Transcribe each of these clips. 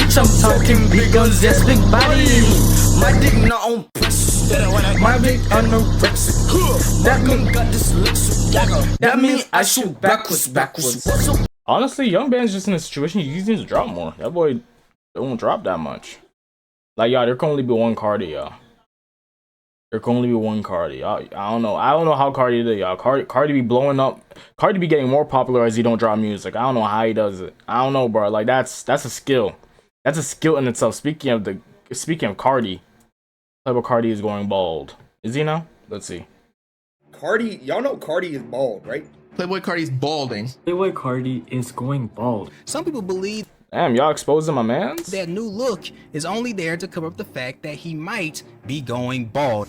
Bitch, I'm talking big guns, yes, big body. My dick not on press. My dick anorexic. That mean got dyslexia. That mean I shoot backwards. Honestly, Young Band's just in a situation he just needs to drop more. That boy don't drop that much. Like, y'all, there can only be one Carti, y'all. There can only be one Carti. I don't know. I don't know how Carti did, y'all. Carti be blowing up. Carti be getting more popular as he don't drop music. I don't know how he does it. I don't know, bro. Like, that's a skill. That's a skill in itself. Speaking of Carti, Playboi Carti is going bald. Is he now? Let's see. Carti, y'all know Carti is bald, right? Playboi Carti's balding. Playboi Carti is going bald. Some people believe Damn, y'all exposing my mans? that new look is only there to cover up the fact that he might be going bald.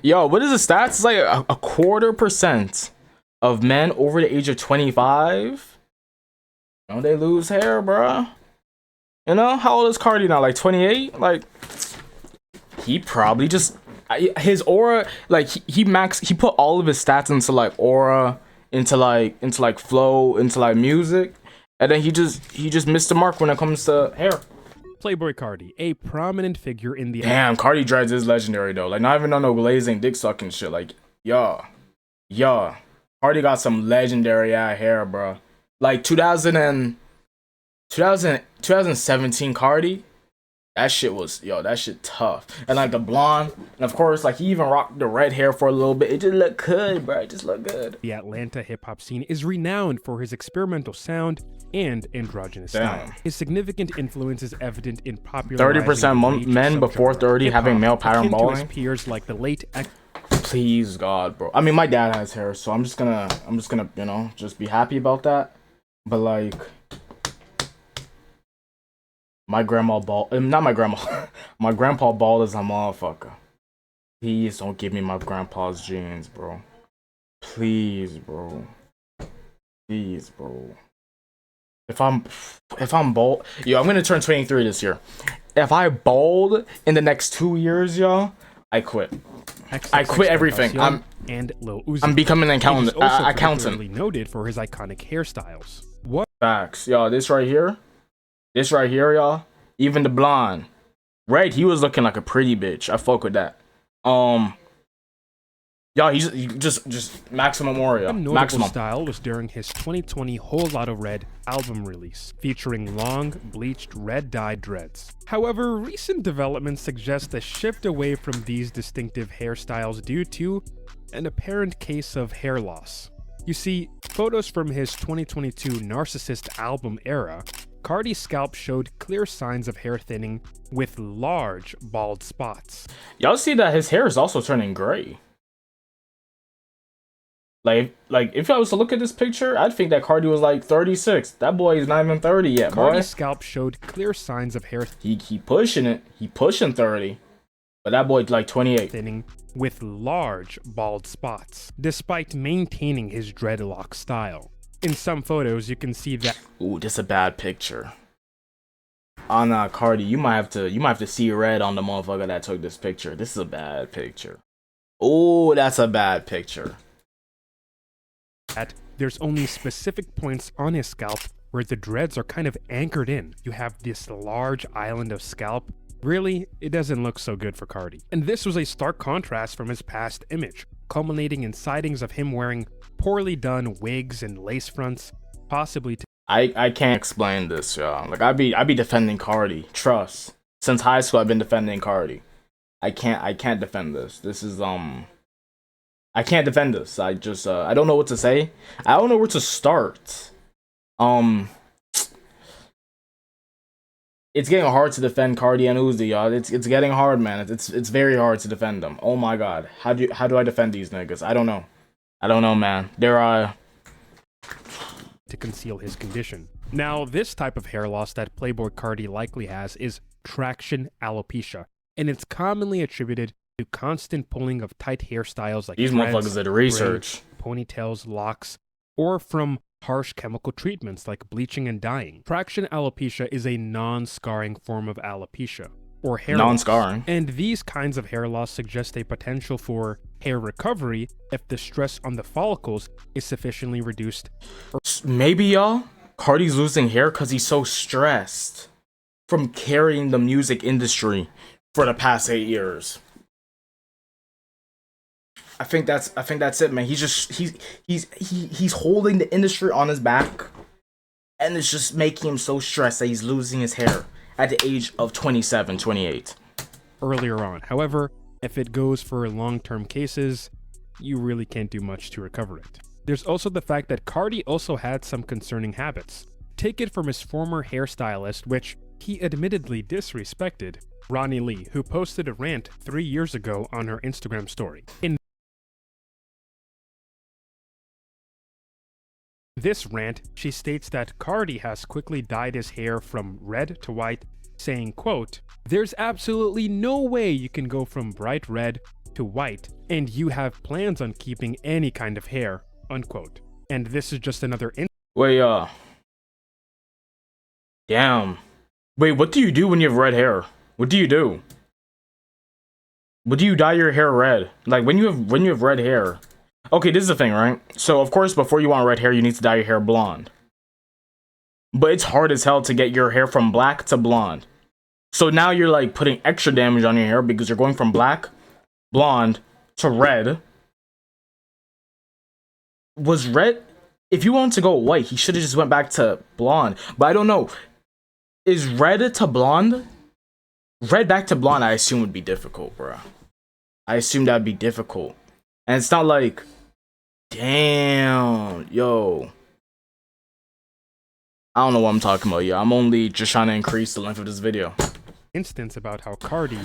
Yo, what is the stats? It's like a 1/4% of men over the age of 25. You know, they lose hair, bruh. You know, how old is Carti now? Like 28? Like, he probably just, his aura, like he put all of his stats into like aura, into like flow, into like music, and then he just missed the mark when it comes to hair. Playboi Carti, a prominent figure in the— Damn, Carti dreads is legendary though. Like, not even on no glazing dick sucking shit. Like, yeah, Carti got some legendary ass hair, bro. Like 2017 Carti, that shit was, that shit tough. And like the blonde, and of course, like he even rocked the red hair for a little bit. It just looked good, bro. It just looked good. The Atlanta hip-hop scene is renowned for his experimental sound and androgynous style. His significant influence is evident in popularizing 30% men before 30 having male pattern akin to balding. his peers like the late— Please God, bro. I mean, my dad has hair, so I'm just gonna, you know, just be happy about that. But like, my grandma bald, not my grandma, my grandpa bald as a motherfucker. Please don't give me my grandpa's genes, bro. Please, bro. Please, bro. If I'm bald, yo, I'm gonna turn 23 this year. If I bald in the next 2 years, y'all, I quit. I quit everything. I'm becoming an accountant. Particularly noted for his iconic hairstyles. What facts, y'all? This right here, y'all. Even the blonde, Red, he was looking like a pretty bitch. I fuck with that. Y'all, he just maximum warrior. Notable style was during his 2020 Whole Lotta Red album release, featuring long, bleached red dyed dreads. However, recent developments suggest a shift away from these distinctive hairstyles due to an apparent case of hair loss. You see, photos from his 2022 Narcissist album era, Carti's scalp showed clear signs of hair thinning with large bald spots. Y'all see that his hair is also turning gray. Like if I was to look at this picture, I'd think that Carti was like 36. That boy is not even 30 yet, boy. Carti's scalp showed clear signs of hair. He pushing it. He pushing 30. But that boy's like 28. Thinning with large bald spots, despite maintaining his dreadlock style. In some photos, you can see that— Ooh, this is a bad picture. Oh nah, Carti, you might have to see red on the motherfucker that took this picture. This is a bad picture. Ooh, that's a bad picture. There's only specific points on his scalp where the dreads are kind of anchored in. You have this large island of scalp. Really, it doesn't look so good for Carti. And this was a stark contrast from his past image, culminating in sightings of him wearing poorly done wigs and lace fronts, possibly to— I can't explain this, y'all. Like I be defending Carti. Trust. Since high school I've been defending Carti. I can't defend this. This is I can't defend this. I just I don't know what to say. I don't know where to start. It's getting hard to defend Carti and Uzi, y'all. It's getting hard, man. It's very hard to defend them. Oh my god. How do I defend these niggas? I don't know, man. to conceal his condition. Now, this type of hair loss that Playboi Carti likely has is traction alopecia, and it's commonly attributed to constant pulling of tight hairstyles like these motherfuckers did research, ponytails, locks, or from harsh chemical treatments like bleaching and dyeing. Traction alopecia is a non-scarring form of alopecia, or hair Non-scarring. loss. And these kinds of hair loss suggest a potential for hair recovery if the stress on the follicles is sufficiently reduced. Maybe, y'all, Carti's losing hair because he's so stressed from carrying the music industry for the past 8 years. I think that's it, man. He's holding the industry on his back, and it's just making him so stressed that he's losing his hair at the age of 27, 28. Earlier on. However, if it goes for long-term cases, you really can't do much to recover it. There's also the fact that Carti also had some concerning habits. Take it from his former hairstylist, which he admittedly disrespected, Ronnie Lee, who posted a rant 3 years ago on her Instagram story. In this rant, she states that Carti has quickly dyed his hair from red to white, saying, quote, "There's absolutely no way you can go from bright red to white, and you have plans on keeping any kind of hair," unquote. And this is just another Wait, damn. Wait, what do you do when you have red hair? What do you do? What do you dye your hair red? Like when you have red hair. Okay, this is the thing, right? So of course, before you want red hair, you need to dye your hair blonde. But it's hard as hell to get your hair from black to blonde. So now you're like putting extra damage on your hair because you're going from black, blonde to red. Was red? If you wanted to go white, he should have just went back to blonde. But I don't know. Is red to blonde? Red back to blonde, I assume would be difficult, bro. I assume that'd be difficult. And it's not like, damn, yo. I don't know what I'm talking about, yo. I'm only just trying to increase the length of this video. Instance about how Carti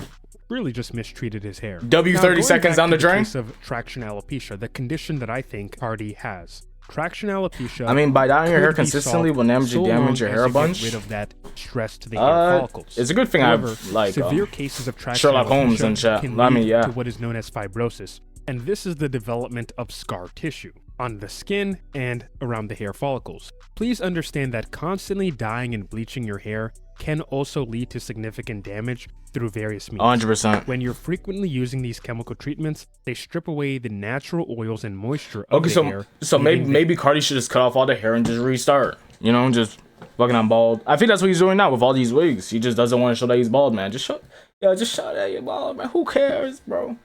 really just mistreated his hair. W 30 seconds down the drain. Case of traction alopecia, the condition that I think Carti has. Traction alopecia. I mean, by dyeing your hair could be consistently solved will damage so your hair a long as you bunch. get rid of that stress to the hair follicles. It's a good thing However, I've like severe cases of traction Sherlock Holmes and shit. can I mean, lead yeah. to what is known as fibrosis, and this is the development of scar tissue on the skin and around the hair follicles. Please understand that constantly dyeing and bleaching your hair can also lead to significant damage through various means. 100%. When you're frequently using these chemical treatments, they strip away the natural oils and moisture of the hair. So maybe Carti should just cut off all the hair and just restart. You know, just fucking I'm bald. I think that's what he's doing now with all these wigs. He just doesn't want to show that he's bald, man. Just show that you're bald, man. Who cares, bro?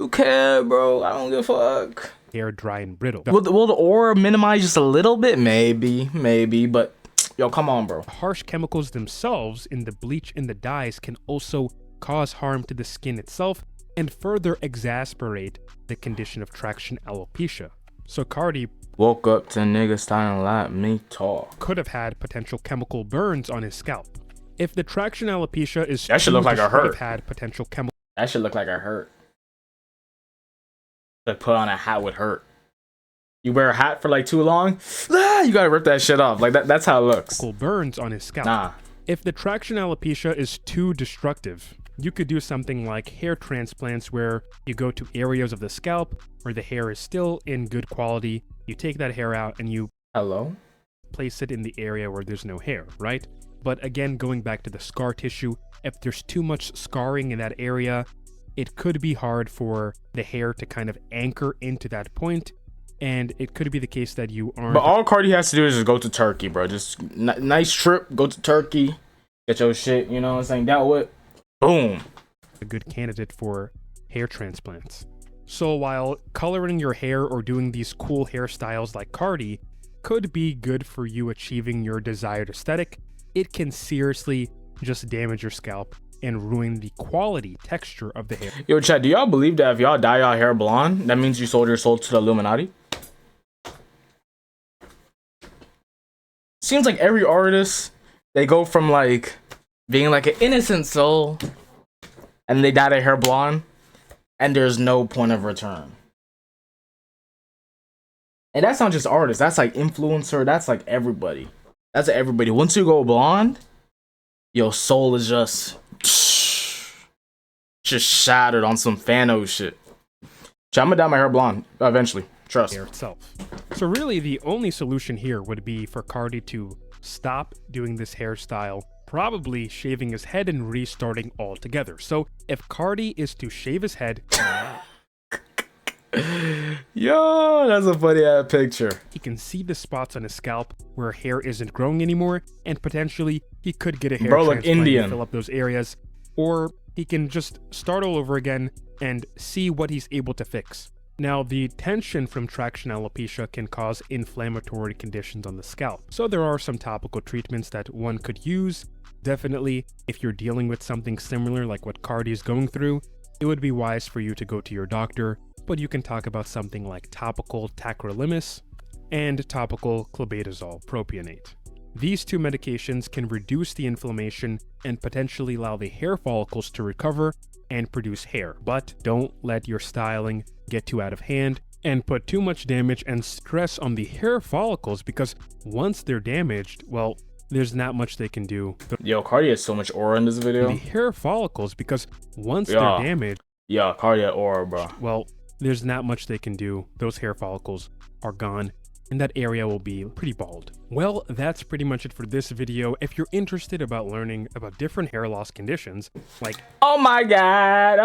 Who cares, bro? I don't give a fuck. Hair dry and brittle. Will the aura minimize just a little bit? Maybe, but yo, come on, bro. Harsh chemicals themselves in the bleach and the dyes can also cause harm to the skin itself and further exacerbate the condition of traction alopecia. So Carti woke up to niggas starting to let me talk. Could have had potential chemical burns on his scalp. If the traction alopecia is that should look like a hurt. Could have had potential chemical. That should look like a hurt. Like put on a hat would hurt. You wear a hat for like too long, you gotta rip that shit off. Like that's how it looks. Burns on his scalp. Nah. If the traction alopecia is too destructive, you could do something like hair transplants where you go to areas of the scalp where the hair is still in good quality. You take that hair out and you place it in the area where there's no hair, right? But again, going back to the scar tissue, if there's too much scarring in that area, it could be hard for the hair to kind of anchor into that point, and it could be the case that you aren't. But all Carti has to do is just go to Turkey, bro. Just nice trip, go to Turkey, get your shit, you know what I'm saying, dealt with. Boom. A good candidate for hair transplants. So while coloring your hair or doing these cool hairstyles like Carti could be good for you achieving your desired aesthetic, it can seriously just damage your scalp and ruin the quality texture of the hair. Yo, Chad, do y'all believe that if y'all dye y'all hair blonde, that means you sold your soul to the Illuminati? Seems like every artist, they go from like being like an innocent soul and they dye their hair blonde and there's no point of return. And that's not just artists, that's like influencer, that's like everybody. That's everybody. Once you go blonde, your soul is just shattered on some Thanos shit. So I'm gonna dye my hair blonde eventually. Trust. Hair itself. So really, the only solution here would be for Carti to stop doing this hairstyle probably shaving his head and restarting altogether. So if Carti is to shave his head, yo, that's a funny ass picture. he can see the spots on his scalp where hair isn't growing anymore, and potentially he could get a hair Bro, like transplant Indian. to fill up those areas, or he can just start all over again and see what he's able to fix. Now, the tension from traction alopecia can cause inflammatory conditions on the scalp, so there are some topical treatments that one could use. Definitely, if you're dealing with something similar like what Carti is going through, it would be wise for you to go to your doctor, but you can talk about something like topical tacrolimus and topical clobetasol propionate. These two medications can reduce the inflammation and potentially allow the hair follicles to recover and produce hair, but don't let your styling get too out of hand and put too much damage and stress on the hair follicles, because once they're damaged, well, there's not much they can do. Yo, Carti has so much aura in this video. The hair follicles, because once they're damaged, yeah, Carti had aura, bro. well, there's not much they can do. Those hair follicles are gone, and that area will be pretty bald. Well, that's pretty much it for this video. If you're interested about learning about different hair loss conditions, like oh my god,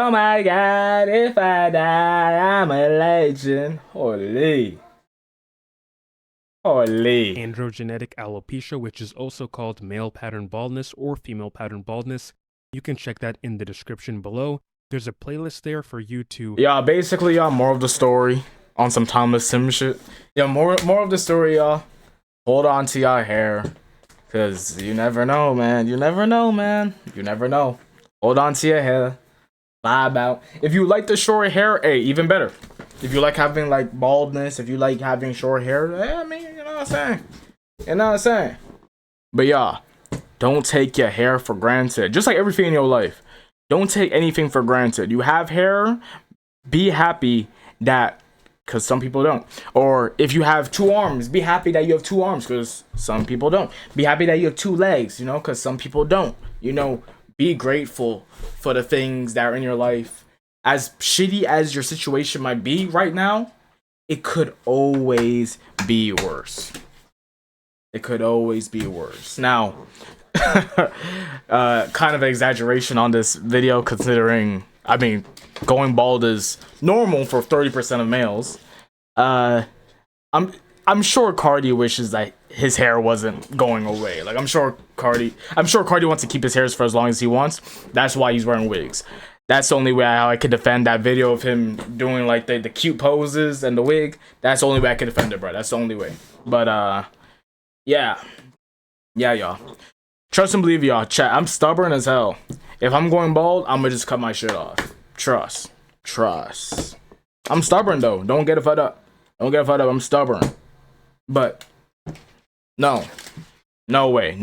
if I die, I'm a legend. Holy. androgenetic alopecia, which is also called male pattern baldness or female pattern baldness, you can check that in the description below. There's a playlist there for you to... Yeah, basically, y'all, more of the story on some Thomas Sim shit. Yeah, more of the story, y'all. Hold on to your hair, cause you never know, man. You never know, man. You never know. Hold on to your hair. Vibe out. If you like the short hair, hey, even better. If you like having like baldness, if you like having short hair, hey, I mean, you know what I'm saying. You know what I'm saying. But y'all, don't take your hair for granted. Just like everything in your life, don't take anything for granted. You have hair, be happy that. Because some people don't. Or if you have 2 arms, be happy that you have 2 arms, because some people don't. Be happy that you have 2 legs, you know, because some people don't. You know, be grateful for the things that are in your life. As shitty as your situation might be right now, it could always be worse. It could always be worse. Now, kind of exaggeration on this video, considering, I mean, going bald is normal for 30% of males. I'm sure Carti wishes that his hair wasn't going away. Like I'm sure Carti wants to keep his hairs for as long as he wants. That's why he's wearing wigs. That's the only way how I could defend that video of him doing like the cute poses and the wig. That's the only way I could defend it, bro. That's the only way. But yeah, y'all. Trust and believe, y'all. Chat. I'm stubborn as hell. If I'm going bald, I'm gonna just cut my shit off. Trust. I'm stubborn though. Don't get it fucked up. I'm stubborn. But no way.